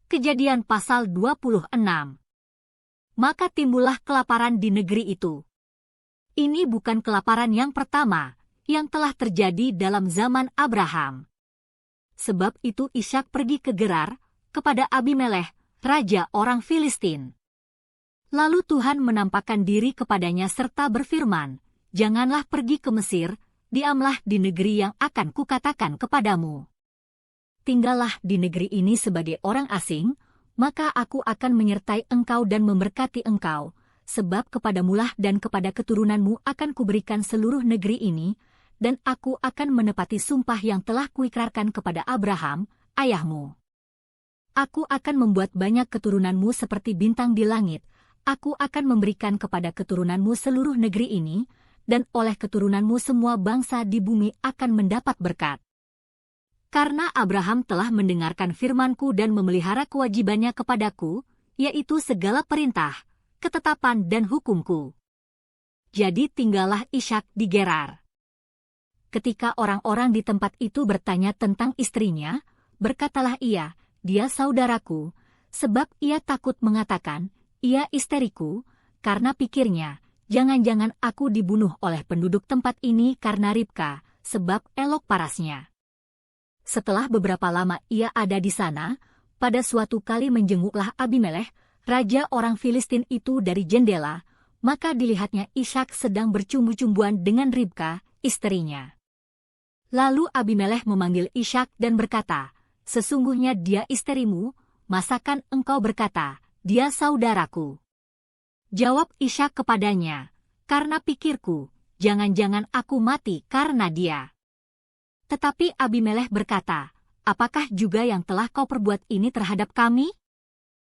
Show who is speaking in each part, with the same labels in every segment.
Speaker 1: Kejadian pasal 26. Maka timbullah kelaparan di negeri itu. Ini bukan kelaparan yang pertama yang telah terjadi dalam zaman Abraham. Sebab itu Ishak pergi ke Gerar kepada Abimelekh, raja orang Filistin. Lalu Tuhan menampakkan diri kepadanya serta berfirman, "Janganlah pergi ke Mesir, diamlah di negeri yang akan kukatakan kepadamu. Tinggallah di negeri ini sebagai orang asing, maka aku akan menyertai engkau dan memberkati engkau, sebab kepadamulah dan kepada keturunanmu akan kuberikan seluruh negeri ini, dan aku akan menepati sumpah yang telah kuikrarkan kepada Abraham, ayahmu. Aku akan membuat banyak keturunanmu seperti bintang di langit, aku akan memberikan kepada keturunanmu seluruh negeri ini, dan oleh keturunanmu semua bangsa di bumi akan mendapat berkat. Karena Abraham telah mendengarkan firman-Ku dan memelihara kewajibannya kepadaku, yaitu segala perintah, ketetapan dan hukum-Ku. Jadi tinggallah Ishak di Gerar." Ketika orang-orang di tempat itu bertanya tentang istrinya, berkatalah ia, "Dia saudaraku," sebab ia takut mengatakan, "Ia isteriku," karena pikirnya, "Jangan-jangan aku dibunuh oleh penduduk tempat ini karena Ribka, sebab elok parasnya." Setelah beberapa lama ia ada di sana, pada suatu kali menjenguklah Abimelekh, raja orang Filistin itu dari jendela, maka dilihatnya Ishak sedang bercumbu-cumbuan dengan Ribka, istrinya. Lalu Abimelekh memanggil Ishak dan berkata, "Sesungguhnya dia istrimu, masakan engkau berkata, 'Dia saudaraku'?" Jawab Ishak kepadanya, "Karena pikirku, jangan-jangan aku mati karena dia." Tetapi Abimelekh berkata, "Apakah juga yang telah kau perbuat ini terhadap kami?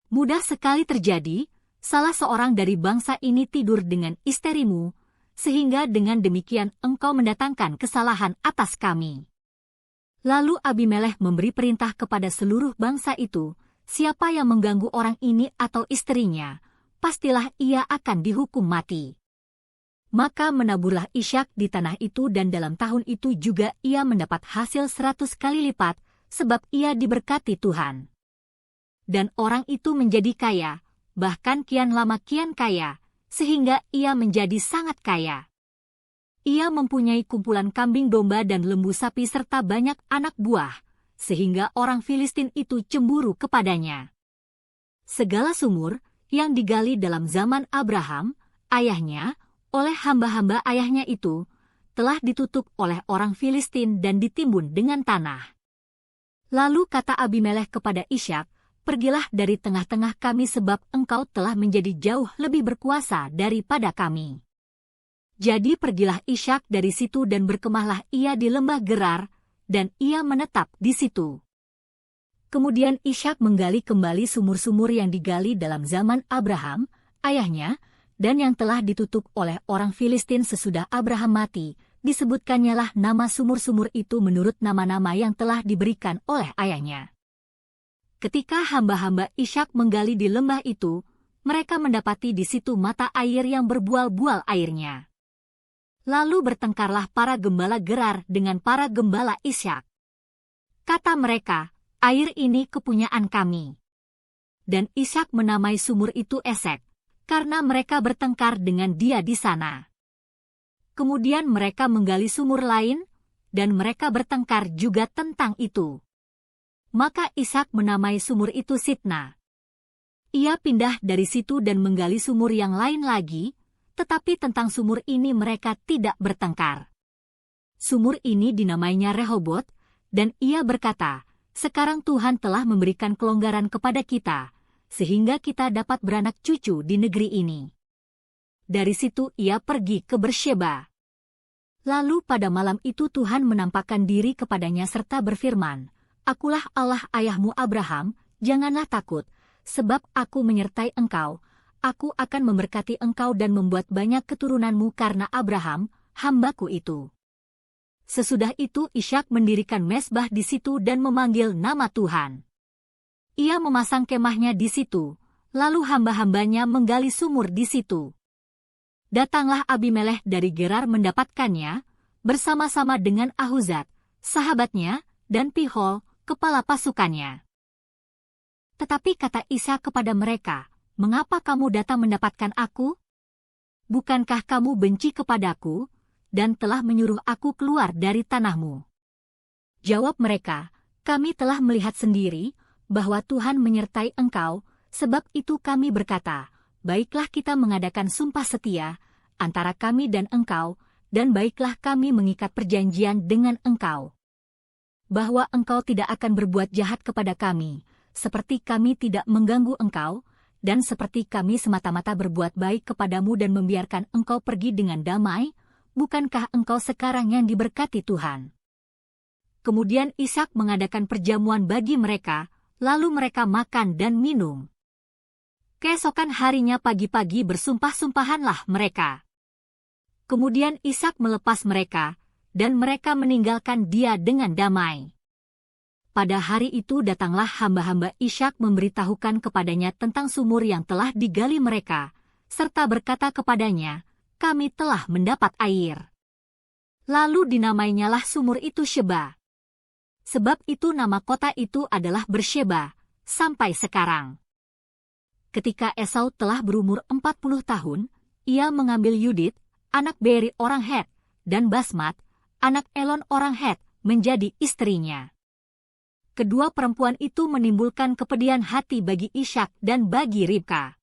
Speaker 1: Mudah sekali terjadi, salah seorang dari bangsa ini tidur dengan istrimu, sehingga dengan demikian engkau mendatangkan kesalahan atas kami." Lalu Abimelekh memberi perintah kepada seluruh bangsa itu, "Siapa yang mengganggu orang ini atau istrinya, pastilah ia akan dihukum mati." Maka menaburlah Ishak di tanah itu dan dalam tahun itu juga ia mendapat hasil 100 kali lipat, sebab ia diberkati Tuhan. Dan orang itu menjadi kaya, bahkan kian lama kian kaya, sehingga ia menjadi sangat kaya. Ia mempunyai kumpulan kambing domba dan lembu sapi serta banyak anak buah, sehingga orang Filistin itu cemburu kepadanya. Segala sumur yang digali dalam zaman Abraham, ayahnya, oleh hamba-hamba ayahnya itu, telah ditutup oleh orang Filistin dan ditimbun dengan tanah. Lalu kata Abimelekh kepada Ishak, "Pergilah dari tengah-tengah kami sebab engkau telah menjadi jauh lebih berkuasa daripada kami." Jadi pergilah Ishak dari situ dan berkemahlah ia di lembah Gerar, dan ia menetap di situ. Kemudian Ishak menggali kembali sumur-sumur yang digali dalam zaman Abraham, ayahnya, dan yang telah ditutup oleh orang Filistin sesudah Abraham mati, disebutkannya lah nama sumur-sumur itu menurut nama-nama yang telah diberikan oleh ayahnya. Ketika hamba-hamba Ishak menggali di lembah itu, mereka mendapati di situ mata air yang berbual-bual airnya. Lalu bertengkarlah para gembala Gerar dengan para gembala Ishak. Kata mereka, "Air ini kepunyaan kami." Dan Ishak menamai sumur itu Esek, karena mereka bertengkar dengan dia di sana. Kemudian mereka menggali sumur lain, dan mereka bertengkar juga tentang itu. Maka Ishak menamai sumur itu Sitna. Ia pindah dari situ dan menggali sumur yang lain lagi, tetapi tentang sumur ini mereka tidak bertengkar. Sumur ini dinamainya Rehobot, dan ia berkata, "Sekarang Tuhan telah memberikan kelonggaran kepada kita, sehingga kita dapat beranak cucu di negeri ini." Dari situ ia pergi ke Bersyeba. Lalu pada malam itu Tuhan menampakkan diri kepadanya serta berfirman, "Akulah Allah ayahmu Abraham, janganlah takut, sebab aku menyertai engkau, aku akan memberkati engkau dan membuat banyak keturunanmu karena Abraham, hambaku itu." Sesudah itu Ishak mendirikan mezbah di situ dan memanggil nama Tuhan. Ia memasang kemahnya di situ, lalu hamba-hambanya menggali sumur di situ. Datanglah Abimelekh dari Gerar mendapatkannya, bersama-sama dengan Ahuzat, sahabatnya, dan Pihol, kepala pasukannya. Tetapi kata Ishak kepada mereka, "Mengapa kamu datang mendapatkan aku? Bukankah kamu benci kepadaku, dan telah menyuruh aku keluar dari tanahmu?" Jawab mereka, "Kami telah melihat sendiri bahwa Tuhan menyertai engkau, sebab itu kami berkata, baiklah kita mengadakan sumpah setia antara kami dan engkau, dan baiklah kami mengikat perjanjian dengan engkau, bahwa engkau tidak akan berbuat jahat kepada kami, seperti kami tidak mengganggu engkau, dan seperti kami semata-mata berbuat baik kepadamu dan membiarkan engkau pergi dengan damai, bukankah engkau sekarang yang diberkati Tuhan?" Kemudian Ishak mengadakan perjamuan bagi mereka, lalu mereka makan dan minum. Keesokan harinya pagi-pagi bersumpah-sumpahanlah mereka. Kemudian Ishak melepas mereka, dan mereka meninggalkan dia dengan damai. Pada hari itu datanglah hamba-hamba Ishak memberitahukan kepadanya tentang sumur yang telah digali mereka, serta berkata kepadanya, "Kami telah mendapat air." Lalu dinamainyalah sumur itu Sheba. Sebab itu nama kota itu adalah Bersheba, sampai sekarang. Ketika Esau telah berumur 40 tahun, ia mengambil Yudit, anak Beri orang Het, dan Basmat, anak Elon orang Het, menjadi istrinya. Kedua perempuan itu menimbulkan kepedihan hati bagi Ishak dan bagi Ribka.